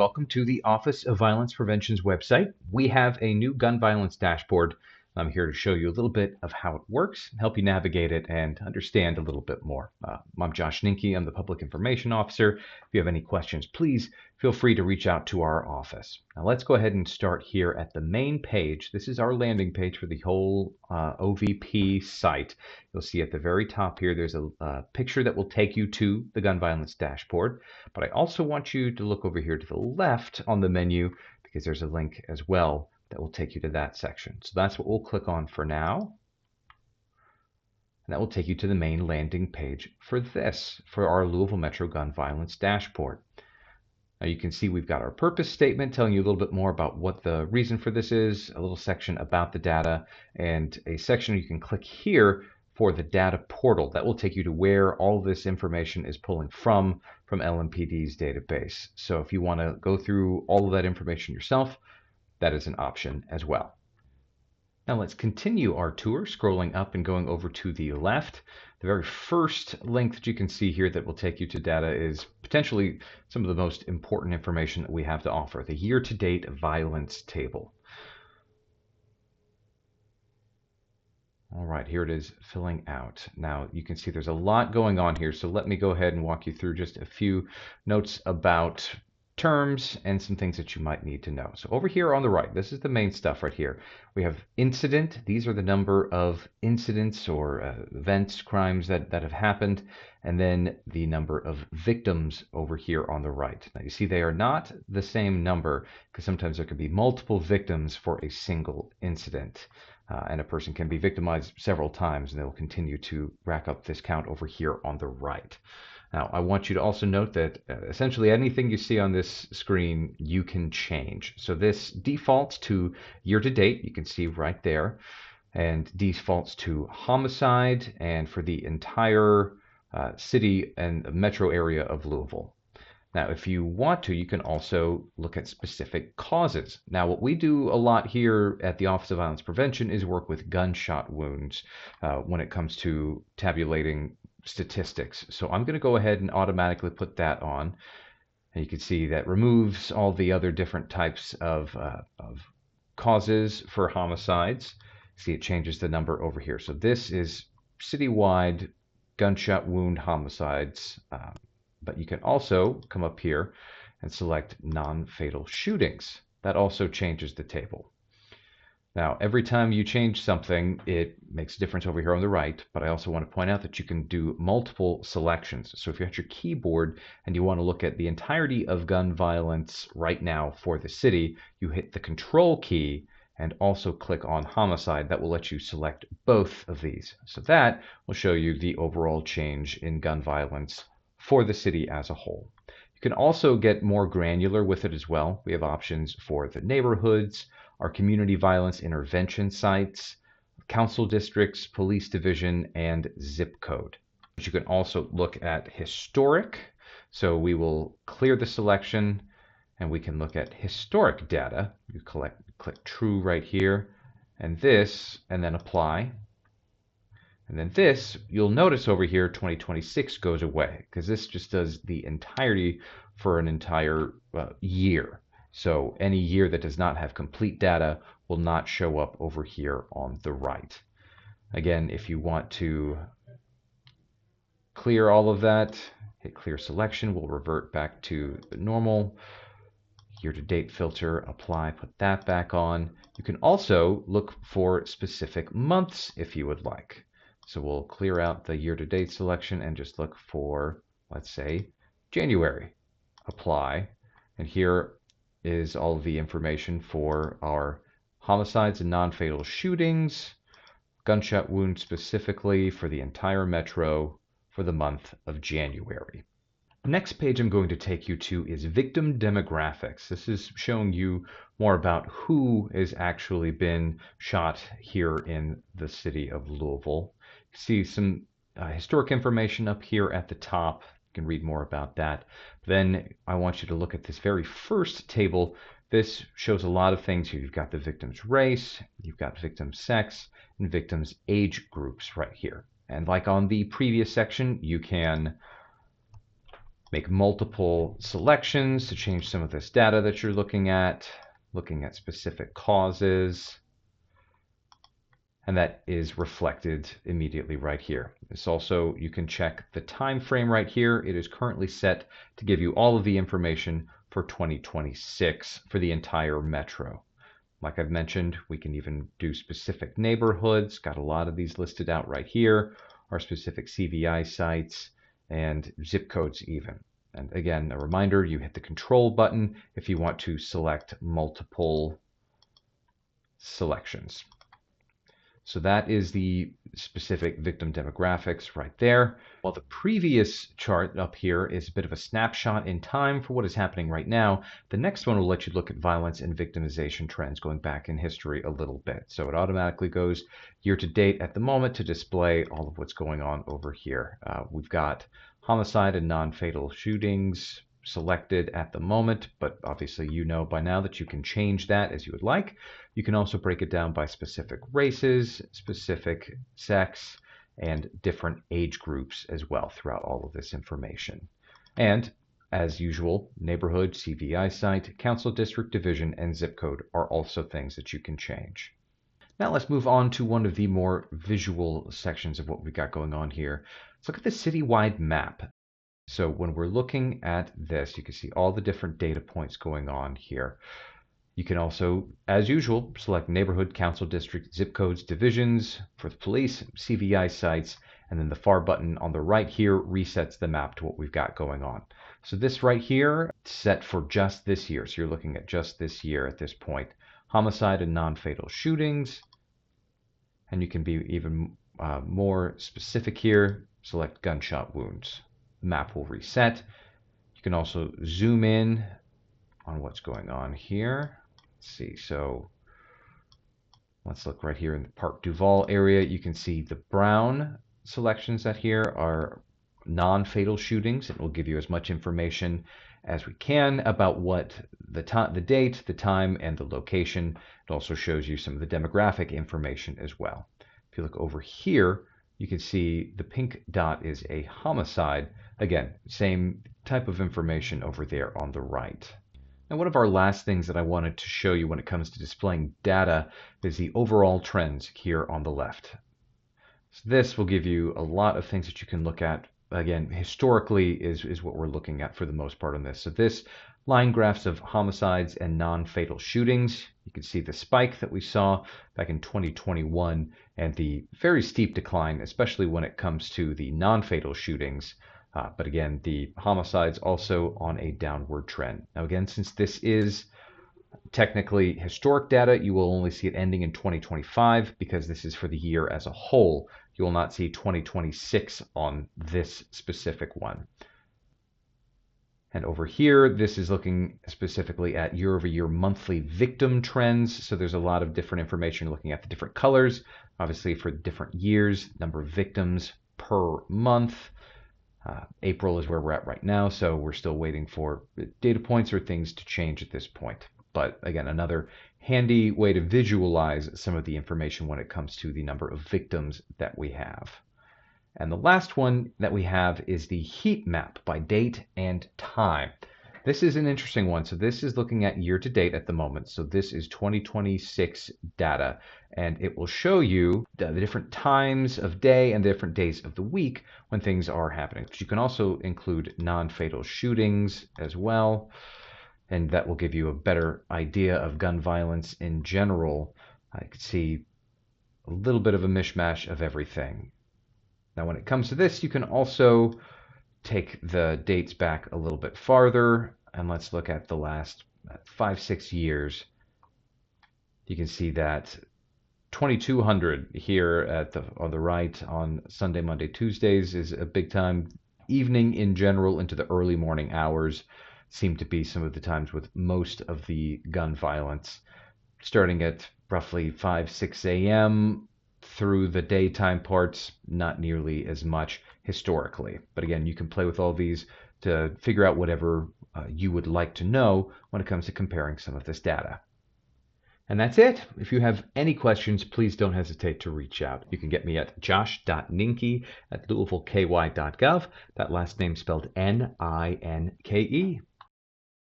welcome to the Office of Violence Prevention's website. We have a new gun violence dashboard. I'm here to show you a little bit of how it works, help you navigate it, and understand a little bit more. I'm Josh Ninke. I'm the Public Information Officer. If you have any questions, please feel free to reach out to our office. Now let's go ahead and start here at the main page. This is our landing page for the whole OVP site. You'll see at the very top here, there's a picture that will take you to the gun violence dashboard. But I also want you to look over here to the left on the menu because there's a link as well that will take you to that section. So that's what we'll click on for now. And that will take you to the main landing page for our Louisville Metro Gun Violence Dashboard. Now you can see we've got our purpose statement telling you a little bit more about what the reason for this is, a little section about the data, and a section you can click here for the data portal. That will take you to where all this information is pulling from LMPD's database. So if you want to go through all of that information yourself, that is an option as well. Now let's continue our tour, scrolling up and going over to the left. The very first link that you can see here that will take you to data is potentially some of the most important information that we have to offer, the year-to-date violence table. All right, here it is filling out. Now you can see there's a lot going on here, so let me go ahead and walk you through just a few notes about terms and some things that you might need to know. So over here on the right, this is the main stuff right here. We have incident. These are the number of incidents or events, crimes that have happened, and then the number of victims over here on the right. Now you see they are not the same number because sometimes there can be multiple victims for a single incident. And a person can be victimized several times, and they will continue to rack up this count over here on the right. Now, I want you to also note that essentially anything you see on this screen, you can change. So this defaults to year-to-date, you can see right there, and defaults to homicide and for the entire city and metro area of Louisville. Now, if you want to, you can also look at specific causes. Now, what we do a lot here at the Office of Violence Prevention is work with gunshot wounds when it comes to tabulating statistics. So I'm going to go ahead and automatically put that on. And you can see that removes all the other different types of causes for homicides. See, it changes the number over here. So this is citywide gunshot wound homicides. But you can also come up here and select non-fatal shootings. That also changes the table. Now, every time you change something, it makes a difference over here on the right, but I also want to point out that you can do multiple selections. So if you're at your keyboard and you want to look at the entirety of gun violence right now for the city, you hit the Control key and also click on homicide. That will let you select both of these. So that will show you the overall change in gun violence for the city as a whole. You can also get more granular with it as well. We have options for the neighborhoods, our community violence intervention sites, council districts, police division, and zip code. But you can also look at historic. So we will clear the selection and we can look at historic data. You click true right here and this, and then apply. And then this, you'll notice over here, 2026 goes away because this just does the entirety for an entire year. So any year that does not have complete data will not show up over here on the right. Again, if you want to clear all of that, hit clear selection, we'll revert back to the normal year-to-date filter, apply, put that back on. You can also look for specific months if you would like. So we'll clear out the year-to-date selection and just look for, let's say, January. Apply. And here is all of the information for our homicides and non-fatal shootings, gunshot wounds specifically for the entire metro for the month of January. The next page I'm going to take you to is victim demographics. This is showing you more about who has actually been shot here in the city of Louisville. You see some historic information up here at the top. You can read more about that. Then I want you to look at this very first table. This shows a lot of things here. You've got the victim's race, you've got victim's sex, and victim's age groups right here. And like on the previous section, you can make multiple selections to change some of this data that you're looking at specific causes, and that is reflected immediately right here. This also, you can check the time frame right here. It is currently set to give you all of the information for 2026 for the entire metro. Like I've mentioned, we can even do specific neighborhoods. Got a lot of these listed out right here, our specific CVI sites and zip codes even. And again, a reminder, you hit the control button if you want to select multiple selections. So that is the specific victim demographics right there. While the previous chart up here is a bit of a snapshot in time for what is happening right now, the next one will let you look at violence and victimization trends going back in history a little bit. So it automatically goes year to date at the moment to display all of what's going on over here. We've got homicide and non-fatal shootings selected at the moment, but obviously you know by now that you can change that as you would like. You can also break it down by specific races, specific sex, and different age groups as well throughout all of this information. And as usual, neighborhood, CVI site, council district, division, and zip code are also things that you can change. Now let's move on to one of the more visual sections of what we've got going on here. Let's look at the citywide map. So when we're looking at this, you can see all the different data points going on here. You can also, as usual, select neighborhood, council district, zip codes, divisions for the police, CVI sites, and then the far button on the right here resets the map to what we've got going on. So this right here, set for just this year. So you're looking at just this year at this point. Homicide and non-fatal shootings. And you can be even more specific here. Select gunshot wounds. The map will reset. You can also zoom in on what's going on here. Let's see, so let's look right here in the Park Duval area. You can see the brown selections that here are non-fatal shootings. It will give you as much information as we can about what the date, the time, and the location. It also shows you some of the demographic information as well. If you look over here, you can see the pink dot is a homicide. Again, same type of information over there on the right. Now, one of our last things that I wanted to show you when it comes to displaying data is the overall trends here on the left. So this will give you a lot of things that you can look at. Again, historically is what we're looking at for the most part on this. So this line graphs of homicides and non-fatal shootings. You can see the spike that we saw back in 2021 and the very steep decline, especially when it comes to the non-fatal shootings. But again, the homicides also on a downward trend. Now again, since this is technically historic data, you will only see it ending in 2025 because this is for the year as a whole. You will not see 2026 on this specific one. And over here, this is looking specifically at year-over-year monthly victim trends. So there's a lot of different information looking at the different colors, obviously for different years, number of victims per month. April is where we're at right now, so we're still waiting for data points or things to change at this point. But again, another handy way to visualize some of the information when it comes to the number of victims that we have. And the last one that we have is the heat map by date and time. This is an interesting one. So this is looking at year to date at the moment. So this is 2026 data, and it will show you the different times of day and the different days of the week when things are happening. But you can also include non-fatal shootings as well, and that will give you a better idea of gun violence in general. I could see a little bit of a mishmash of everything. Now, when it comes to this, you can also take the dates back a little bit farther, and let's look at the last 5-6 years. You can see that 2200 here on the right on Sunday, Monday, Tuesdays is a big time. Evening in general into the early morning hours seem to be some of the times with most of the gun violence, starting at roughly 5-6 a.m. through the daytime parts, not nearly as much historically. But again, you can play with all these to figure out whatever you would like to know when it comes to comparing some of this data. And that's it. If you have any questions, please don't hesitate to reach out. You can get me at josh.ninke@louisvilleky.gov. That last name spelled Ninke.